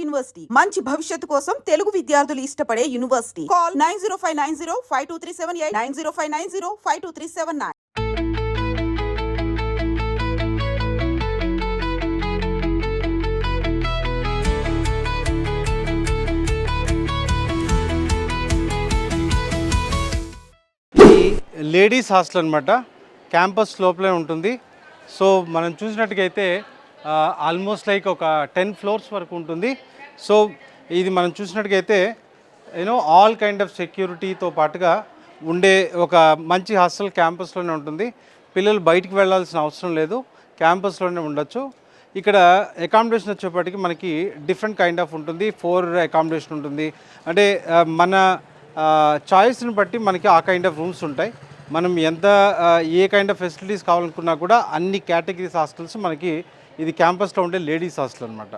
University మంచి భవిష్యత్తు కోసం తెలుగు విద్యార్థులు ఇష్టపడే యూనివర్సిటీ. కాల్ 9059052378 9059052379. లేడీస్ హాస్టల్ అనమాట. క్యాంపస్ లోపలే ఉంటుంది. సో మనం చూసినట్టుగైతే ఆల్మోస్ట్ లైక్ ఒక 10 ఫ్లోర్స్ వరకు ఉంటుంది. సో ఇది మనం చూసినట్టుగైతే ఆల్ కైండ్ ఆఫ్ సెక్యూరిటీతో పాటుగా ఉండే ఒక మంచి హాస్టల్ క్యాంపస్లోనే ఉంటుంది. పిల్లలు బయటికి వెళ్ళాల్సిన అవసరం లేదు, క్యాంపస్లోనే ఉండొచ్చు. ఇక్కడ అకామిడేషన్ వచ్చేప్పటికి మనకి డిఫరెంట్ కైండ్ ఆఫ్ ఉంటుంది. 4 అకామిడేషన్ ఉంటుంది. అంటే మన చాయిస్ని బట్టి మనకి ఆ కైండ్ ఆఫ్ రూమ్స్ ఉంటాయి. మనం ఎంత ఏ కైండ్ ఆఫ్ ఫెసిలిటీస్ కావాలనుకున్నా కూడా అన్ని కేటగిరీస్ హాస్టల్స్ మనకి ఇది క్యాంపస్లో ఉండే లేడీస్ హాస్టల్ అనమాట.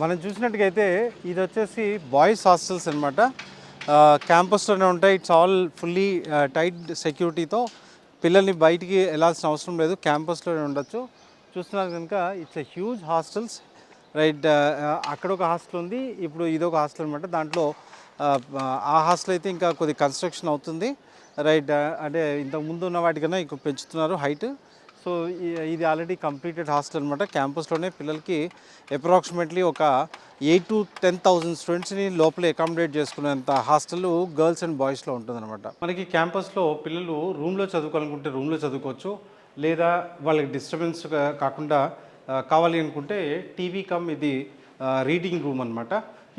మనం చూసినట్టుగైతే ఇది వచ్చేసి బాయ్స్ హాస్టల్స్ అనమాట. క్యాంపస్లోనే ఉంటాయి. ఇట్స్ ఆల్ ఫుల్లీ టైట్ సెక్యూరిటీతో పిల్లల్ని బయటికి వెళ్ళాల్సిన అవసరం లేదు, క్యాంపస్లోనే ఉండొచ్చు. చూస్తున్నారు కనుక it's a huge hostels, right. అక్కడ ఒక హాస్టల్ ఉంది, ఇప్పుడు ఇదొక హాస్టల్ అనమాట. దాంట్లో ఆ హాస్టల్ అయితే ఇంకా కొద్ది కన్స్ట్రక్షన్ అవుతుంది, రైట్. అంటే ఇంతకు ముందు ఉన్న వాటికన్నా ఇంకో పెంచుతున్నారు హైట్. సో ఇది ఆల్రెడీ కంప్లీటెడ్ హాస్టల్ అనమాట. క్యాంపస్లోనే పిల్లలకి అప్రాక్సిమేట్లీ ఒక 8,000 to 10,000 స్టూడెంట్స్ని లోపల అకామిడేట్ చేసుకునేంత హాస్టల్ గర్ల్స్ అండ్ బాయ్స్లో ఉంటుందన్నమాట. మనకి క్యాంపస్లో పిల్లలు రూమ్లో చదువుకోవాలనుకుంటే రూమ్లో చదువుకోవచ్చు, లేదా వాళ్ళకి డిస్టర్బెన్స్ కాకుండా కావాలి అనుకుంటే టీవీ కమ్ ఇది రీడింగ్ రూమ్ అనమాట.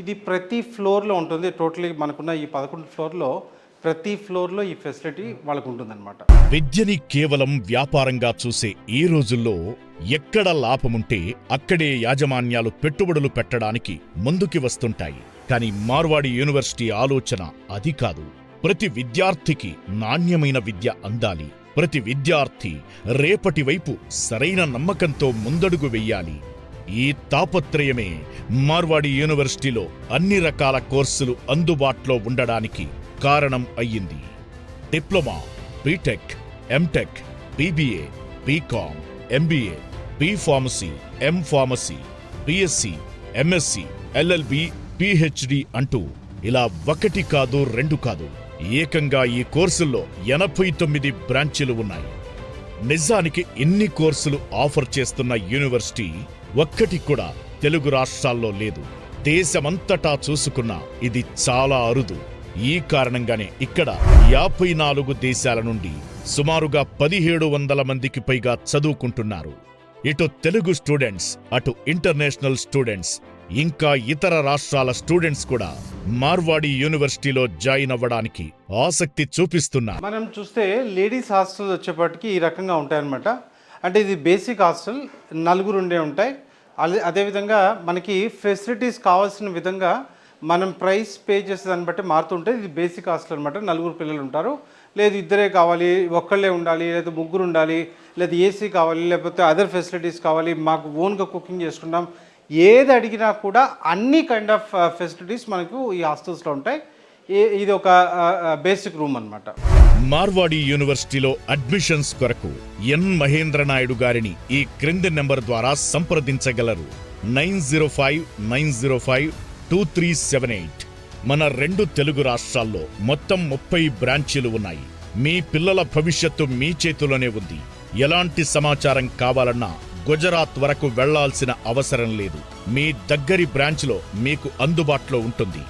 ఇది ప్రతి ఫ్లోర్లో ఉంటుంది. టోటలీ మనకున్న ఈ 11 ఫ్లోర్లో ప్రతి ఫ్లోర్లో ఈ ఫెసిలిటీ వాళ్ళకు ఉంటుందన్నమాట. విద్యని కేవలం వ్యాపారంగా చూసే ఈ రోజుల్లో ఎక్కడ లాభముంటే అక్కడే యాజమాన్యాలు పెట్టుబడులు పెట్టడానికి ముందుకి వస్తుంటాయి. కానీ మార్వాడి యూనివర్సిటీ ఆలోచన అది కాదు. ప్రతి విద్యార్థికి నాణ్యమైన విద్య అందాలి. ప్రతి విద్యార్థి రేపటి వైపు సరైన నమ్మకంతో ముందడుగు వెయ్యాలి. ఈ తాపత్రయమే మార్వాడి యూనివర్సిటీలో అన్ని రకాల కోర్సులు అందుబాటులో ఉండడానికి కారణం అయ్యింది. Diploma, BTech, MTech, BBA, BCom, MBA, BPharmacy, MPharmacy, BSc, MSc, LLB, PhD అంటూ ఇలా 1 కాదు 2 కాదు, ఏకంగా ఈ కోర్సుల్లో 89 బ్రాంచీలు ఉన్నాయి. నిజానికి ఇన్ని కోర్సులు ఆఫర్ చేస్తున్న యూనివర్సిటీ ఒక్కటి కూడా తెలుగు రాష్ట్రాల్లో లేదు. దేశమంతటా చూసుకున్నా ఇది చాలా అరుదు. ఈ కారణంగానే ఇక్కడ 54 దేశాల నుండి సుమారుగా 1700 మందికి పైగా చదువుకుంటున్నారు. ఇటు తెలుగు స్టూడెంట్స్, అటు ఇంటర్నేషనల్ స్టూడెంట్స్, ఇంకా ఇతర రాష్ట్రాల స్టూడెంట్స్ కూడా మార్వాడి యూనివర్సిటీలో జాయిన్ అవ్వడానికి ఆసక్తి చూపిస్తున్నారు. మనం చూస్తే లేడీస్ హాస్టల్ వచ్చేప్పటికి ఈ రకంగా ఉంటాయన్నమాట. అంటే ఇది బేసిక్ హాస్టల్, 4 ఉండే ఉంటాయి. అదేవిధంగా మనకి ఫెసిలిటీస్ కావాల్సిన విధంగా మనం ప్రైస్ పే చేసే దాన్ని బట్టి మారుతుంటే ఇది బేసిక్ హాస్టల్ అనమాట. 4 పిల్లలు ఉంటారు, లేదు 2 కావాలి, ఒక్కళ్ళే ఉండాలి, లేదా 3 ఉండాలి, లేదా ఏసీ కావాలి, లేకపోతే అదర్ ఫెసిలిటీస్ కావాలి, మాకు ఓన్గా కుకింగ్ చేసుకుంటాం, ఏది అడిగినా కూడా అన్ని కైండ్ ఆఫ్ ఫెసిలిటీస్ మనకు ఈ హాస్టల్స్లో ఉంటాయి. ఇది ఒక బేసిక్ రూమ్ అనమాట. మార్వాడి యూనివర్సిటీలో అడ్మిషన్స్ కొరకు ఎన్ మహేంద్ర నాయుడు గారిని ఈ క్రింది నెంబర్ ద్వారా సంప్రదించగలరు. 9059052378. మన 2 తెలుగు రాష్ట్రాల్లో మొత్తం 30 బ్రాంచీలు ఉన్నాయి. మీ పిల్లల భవిష్యత్తు మీ చేతిలోనే ఉంది. ఎలాంటి సమాచారం కావాలన్నా గుజరాత్ వరకు వెళ్లాల్సిన అవసరం లేదు. మీ దగ్గరి బ్రాంచ్లో మీకు అందుబాటులో ఉంటుంది.